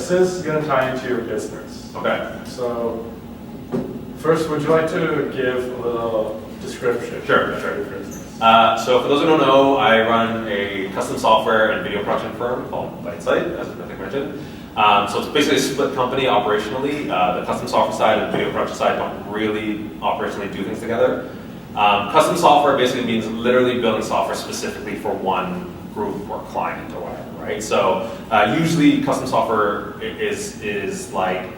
this is going to tie into your business. Okay. So, first, would you like to give a little description? Sure. of your business? So for those who don't know, I run a custom software and video production firm called BiteSite, as Hrithik mentioned. So it's basically a split company operationally. The custom software side and video production side don't really operationally do things together. Custom software basically means literally building software specifically for one group or client or whatever, right? So usually custom software is like,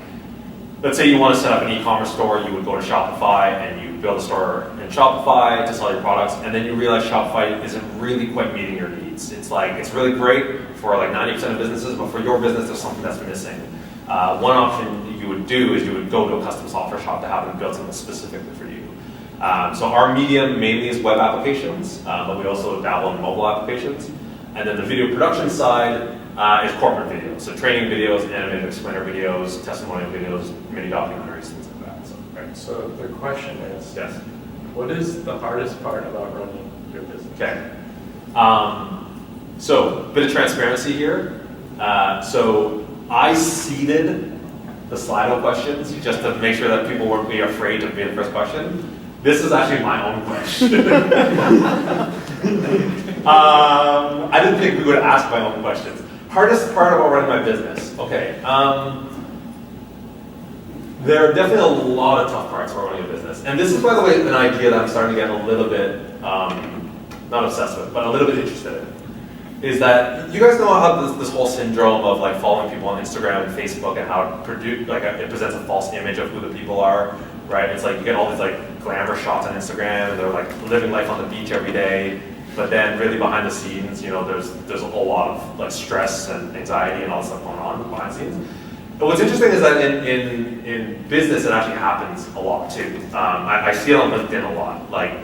let's say you want to set up an e-commerce store, you would go to Shopify and you build a store in Shopify to sell your products, and then you realize Shopify isn't really quite meeting your needs. It's like, it's really great for like 90% of businesses, but for your business, there's something that's missing. One option you would do is you would go to a custom software shop to have them build something specifically for you. So our medium mainly is web applications, but we also dabble in mobile applications. And then the video production side is corporate videos. So training videos, animated explainer videos, testimonial videos, mini documentaries, things like that. So, right. So the question is, Yes. what is the hardest part about running your business? Okay. So a bit of transparency here. So I seeded the Slido questions just to make sure that people wouldn't be afraid to be the first question. This is actually my own question. I didn't think we would ask my own questions. Hardest part about running my business. Okay. There are definitely a lot of tough parts about running a business. And this is, by the way, an idea that I'm starting to get a little bit, not obsessed with, but a little bit interested in. Is that, you guys know how this whole syndrome of like following people on Instagram and Facebook and how it presents a false image of who the people are, right? It's like you get all these like glamour shots on Instagram and they're like living life on the beach every day, but then really behind the scenes, you know, there's a whole lot of like stress and anxiety and all this stuff going on behind the scenes. But what's interesting is that in business it actually happens a lot too. I see it on LinkedIn a lot. Like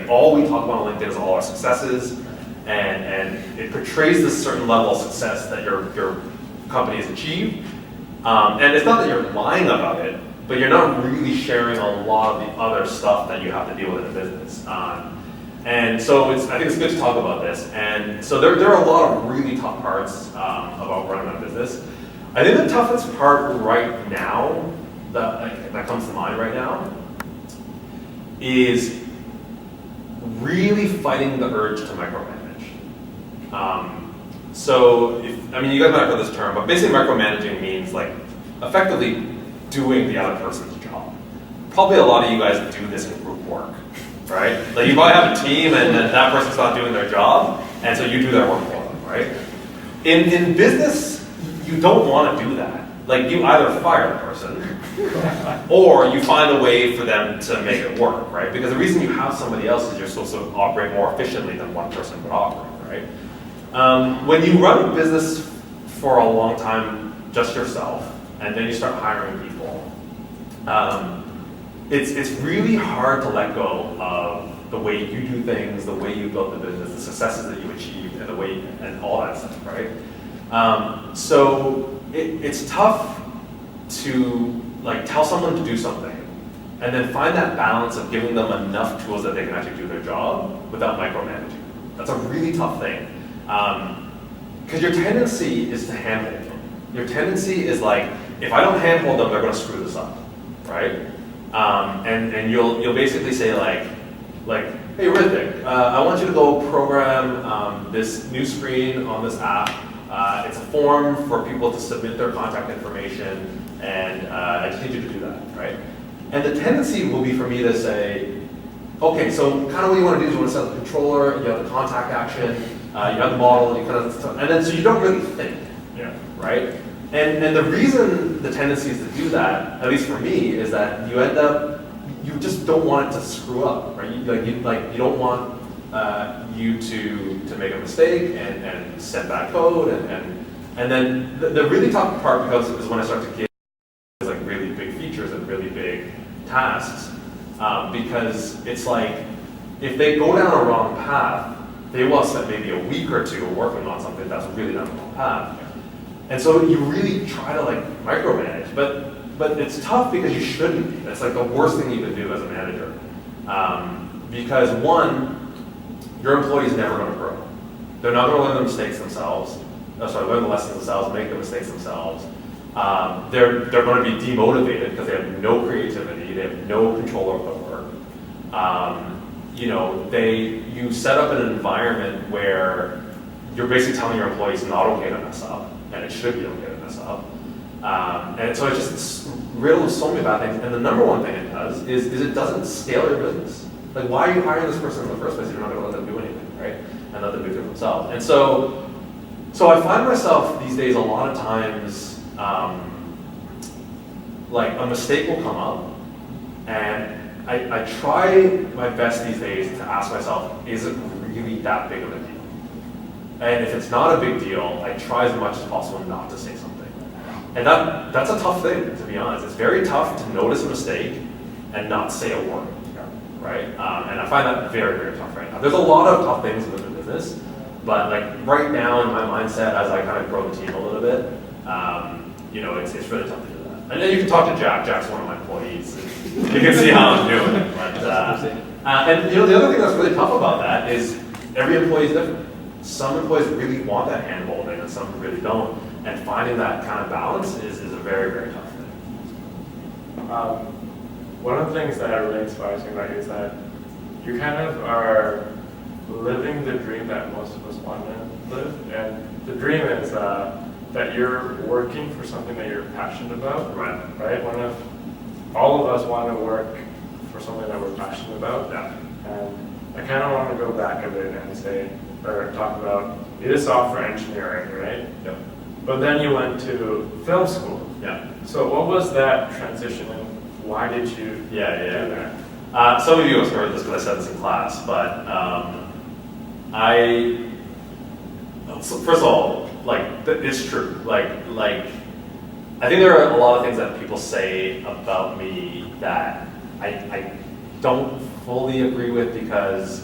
all we talk about on LinkedIn is all our successes, and it portrays this certain level of success that your company has achieved. And it's not that you're lying about it, but you're not really sharing a lot of the other stuff that you have to deal with in a business. And so I think it's good to talk about this. And so there are a lot of really tough parts about running a business. I think the toughest part right now that comes to mind right now is really fighting the urge to micromanage. You guys might have heard this term, but basically micromanaging means like effectively doing the other person's job. Probably a lot of you guys do this in group work, right? Like you probably have a team and that person's not doing their job, and so you do their work for them, right? In business, you don't want to do that. Like you either fire the person or you find a way for them to make it work, right? Because the reason you have somebody else is you're supposed to operate more efficiently than one person would operate, right? When you run a business for a long time, just yourself, and then you start hiring people, it's really hard to let go of the way you do things, the way you built the business, the successes that you achieved, and all that stuff, right? So it's tough to like tell someone to do something and then find that balance of giving them enough tools that they can actually do their job without micromanaging. That's a really tough thing. Because your tendency is to handhold them. Your tendency is like, if I don't handhold them, they're going to screw this up, right? And you'll basically say like, hey Hrithik, I want you to go program this new screen on this app. It's a form for people to submit their contact information, and I just need you to do that, right? And the tendency will be for me to say, okay, so kind of what you want to do is you want to set up the controller, you have the contact action, you have the model, and then so you don't really think, right? And the reason the tendency is to do that, at least for me, is that you just don't want it to screw up, right? You don't want you to make a mistake and send bad code, and then the really tough part is when I start to get like really big features and really big tasks, because it's like if they go down a wrong path, they will have spent maybe a week or two working on something that's really down the wrong path. And so you really try to like micromanage, but it's tough because you shouldn't be. That's like the worst thing you can do as a manager. Because one, your employee is never going to grow. They're not going to learn the mistakes themselves. Learn the lessons themselves, make the mistakes themselves. They're going to be demotivated because they have no creativity, they have no control over their work. You set up an environment where you're basically telling your employees it's not okay to mess up, and it should be okay to mess up. And so it's riddled with so many bad things. And the number one thing it does is it doesn't scale your business. Like, why are you hiring this person in the first place if you're not going to let them do anything, right? And let them do it themselves. And so I find myself these days a lot of times, like a mistake will come up, and I try my best these days to ask myself, is it really that big of a deal? And if it's not a big deal, I try as much as possible not to say something. And that's a tough thing, to be honest. It's very tough to notice a mistake and not say a word, right? And I find that very, very tough right now. There's a lot of tough things with the business, but like right now in my mindset, as I kind of grow the team a little bit, it's really tough to do that. And then you can talk to Jack. Jack's one of my employees. You can see how I'm doing. And the other thing that's really tough about that is every employee is different. Some employees really want that hand-holding and some really don't. And finding that kind of balance is a very, very tough thing. One of the things that really inspires me about you is that you kind of are living the dream that most of us want to live. And the dream is that you're working for something that you're passionate about. Right? All of us want to work for something that we're passionate about. Yeah. And I kind of want to go back a bit and talk about, it is software engineering, right? Yep. But then you went to film school. Yeah. So what was that transition and why did you do that? Some of you have heard this because I said this in class, but so first of all, it's true. I think there are a lot of things that people say about me that I don't fully agree with because,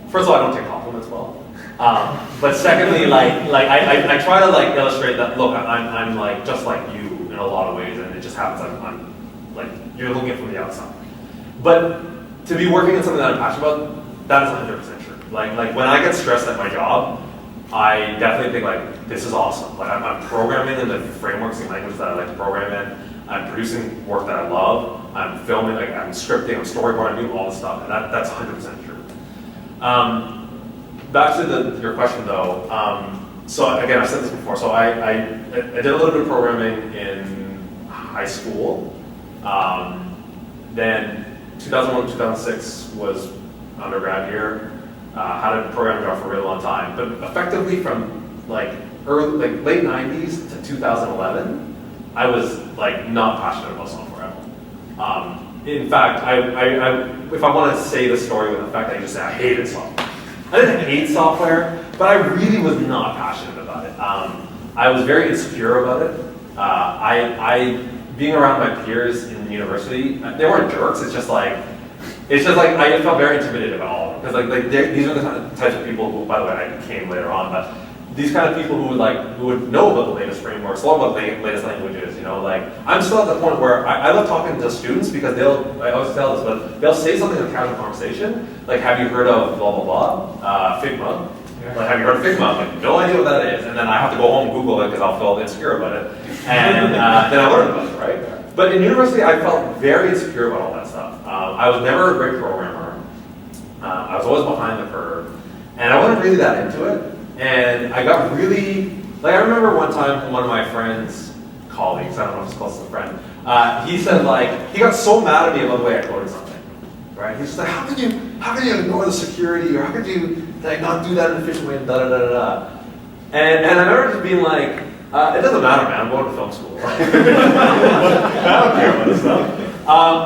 first of all, I don't take compliments well. But secondly, I try to illustrate that. Look, I'm just like you in a lot of ways, and it just happens. I'm you're looking at it from the outside. But to be working in something that I'm passionate about, that is 100% true. When I get stressed at my job, I definitely think this is awesome. I'm programming in the frameworks and languages that I like to program in. I'm producing work that I love. I'm filming, I'm scripting, I'm storyboarding, I'm doing all this stuff, and that's 100% true. Back to your question though. So again, I've said this before. So I did a little bit of programming in high school. Then 2001, 2006 was undergrad here. Had a programming job for a really long time, but effectively from late 90s to 2011, I was not passionate about software at all. In fact, if I want to say the story with the fact that I just say I hated software. I didn't hate software, but I really was not passionate about it. I was very insecure about it. Being around my peers in university, they weren't jerks. It's just I felt very intimidated about all of them because these are the types of people who, by the way, I became later on, but these kind of people who would know about the latest frameworks, know about the latest languages. I'm still at the point where I love talking to students because I always tell this, but they'll say something in a casual conversation, have you heard of blah blah blah, Figma? Yeah. Have you heard of Figma? I'm like, no idea what that is, and then I have to go home and Google it because I'll feel insecure about it, and then I learn about it, right? But in university, I felt very insecure about all that stuff. I was never a great programmer. I was always behind the curve, and I wasn't really that into it. And I got really, I remember one time one of my friends, colleagues, I don't know if it's close to a friend, he said he got so mad at me about the way I coded something, right? He's just like, how could you ignore the security, or how could you not do that in an efficient way, and da da da da da. And I remember just being it doesn't matter, man, I'm going to film school. I don't care about this stuff.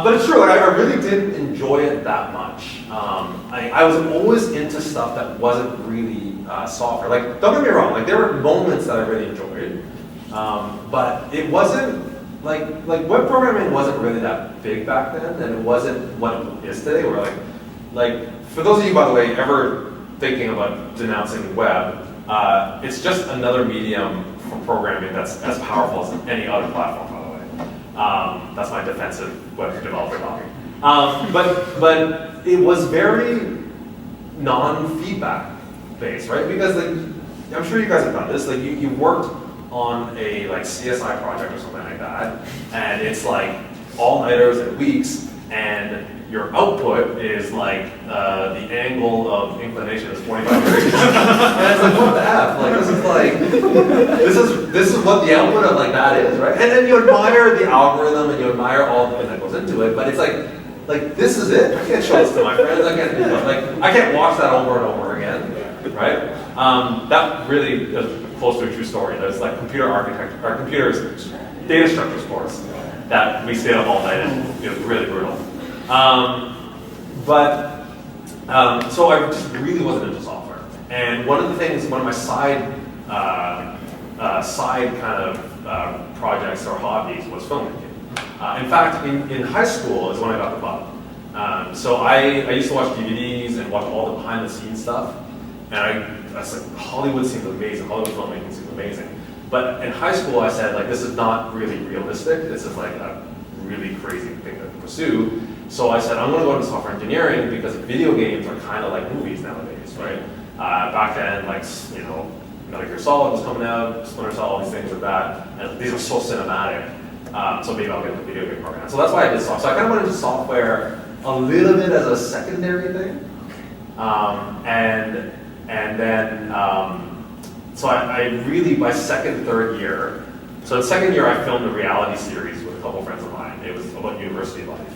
But it's true, I really didn't enjoy it that much. I was always into stuff that wasn't really software. Don't get me wrong, there were moments that I really enjoyed, but it wasn't, web programming wasn't really that big back then, and it wasn't what it is today, where for those of you, by the way, ever thinking about denouncing web, it's just another medium for programming that's as powerful as any other platform, by the way. That's my defensive web developer talking. But it was very non-feedback based, right? Because I'm sure you guys have done this. You worked on a like CSI project or something like that, and it's like all-nighters and weeks, and your output is like the angle of inclination is 45 degrees. And it's like, what the F? Like this is what the output of like that is, right? And then you admire the algorithm and you admire all the thing that goes into it, but it's like this is it. I can't show this to my friends. I can't do that. Like I can't watch that over and over again, right? That really is close to a true story. There's like computer architecture, or computers data structures course that we stayed up all night and it was really brutal. So I just really wasn't into software. And one of my side kind of projects or hobbies was filmmaking. In fact, in high school is when I got the bug. So I used to watch DVDs and watch all the behind the scenes stuff. And I was like, Hollywood seems amazing. Hollywood filmmaking seems amazing. But in high school, I said, like, this is not really realistic. This is like a really crazy thing to pursue. So I said, I'm going to go into software engineering because video games are kind of like movies nowadays, right? Back then, like, you know, Metal Gear Solid was coming out, Splinter Cell, all these things like that, and these are so cinematic. So maybe I'll get into video game program. So that's why I did software. So I kind of went into software a little bit as a secondary thing, and then so I really by third year. So in second year, I filmed a reality series with a couple friends of mine. It was about university life.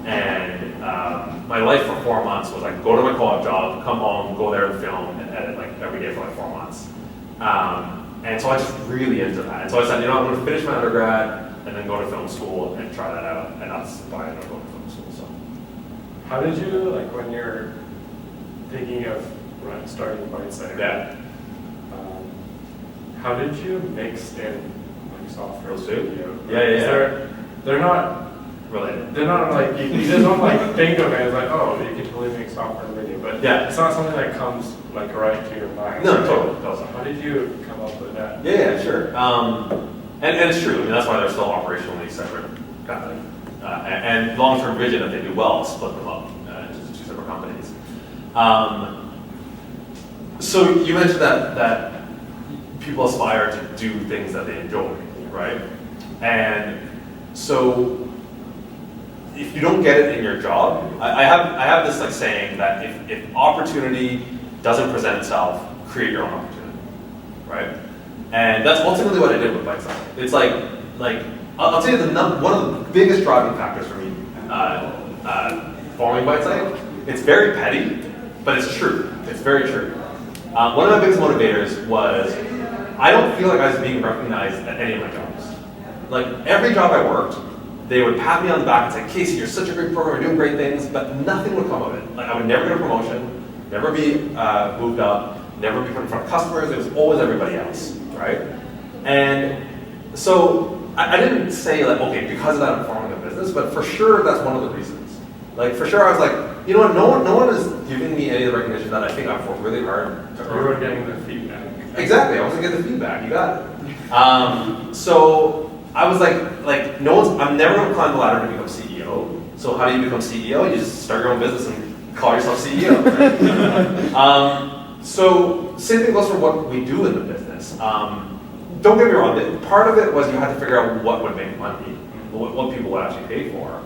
And my life for 4 months was like go to my co-op job, come home, go there and film and edit like every day for like 4 months. And so I just really into that. And so I said, you know, I'm going to finish my undergrad and then go to film school and try that out. And that's why I ended up going to film school. So, how did you, like, when you're thinking of starting BiteSite? Yeah. How did you mix in like software Those two? video? Yeah. They're not related. They're not like you just don't like think of it as like, oh, you can totally make software and video, but yeah, it's not something that comes like right to your mind. No, right? totally. So how did you come up with that? Yeah, sure. And it's true. I mean, that's why they're still operationally separate companies. And long-term vision, if they do well, split them up into two separate companies. So you mentioned that people aspire to do things that they enjoy, right? And so if you don't get it in your job, I have this like saying that if opportunity doesn't present itself, create your own opportunity, right? And that's ultimately what I did with BiteSite. It's like I'll tell you one of the biggest driving factors for me forming BiteSite. It's very petty, but it's true. It's very true. One of my biggest motivators was I don't feel like I was being recognized at any of my jobs. Like every job I worked, they would pat me on the back and say, Casey, you're such a great programmer, you're doing great things, but nothing would come of it. Like I would never get a promotion, never be moved up, never be put in front of customers. It was always everybody else, right? And so I didn't say like, okay, because of that I'm forming a business, but for sure that's one of the reasons. Like for sure I was like, you know what, no one is giving me any of the recognition that I think I've worked really hard to earn. You were getting the feedback. Exactly, I wasn't getting the feedback, you got it. So I was like I'm never gonna climb the ladder to become CEO. So how do you become CEO? You just start your own business and call yourself CEO. Right? So same thing goes for what we do in the business. Don't get me wrong, part of it was you had to figure out what would make money, what people would actually pay for.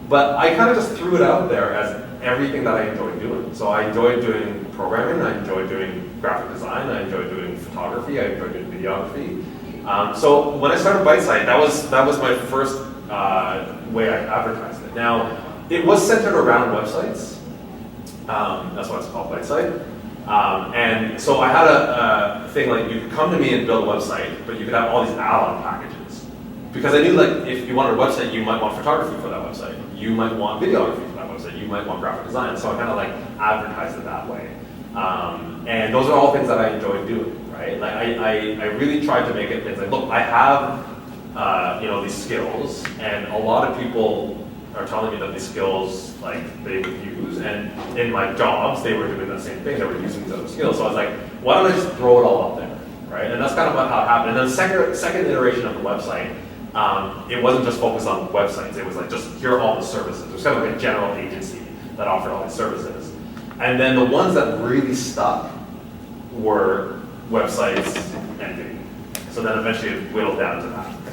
But I kind of just threw it out there as everything that I enjoyed doing. So I enjoyed doing programming, I enjoyed doing graphic design, I enjoyed doing photography, I enjoyed doing videography. So when I started BiteSite, that was my first way I advertised it. Now, it was centered around websites. That's why it's called BiteSite. And so I had a thing like you could come to me and build a website, but you could have all these add-on packages. Because I knew like if you wanted a website, you might want photography for that website. You might want videography for that website. You might want graphic design. So I kind of like advertised it that way. And those are all things that I enjoyed doing, right? Like I really tried to make it, it's like, look, I have these skills, and a lot of people are telling me that these skills like they would use, and in my jobs they were doing the same thing. They were using these other skills. So I was like, why don't I just throw it all up there, right? And that's kind of how it happened. And then the second iteration of the website, it wasn't just focused on websites. It was like just here are all the services. It was kind of like a general agency that offered all these services. And then the ones that really stuck were websites and video. So then eventually it whittled down to that.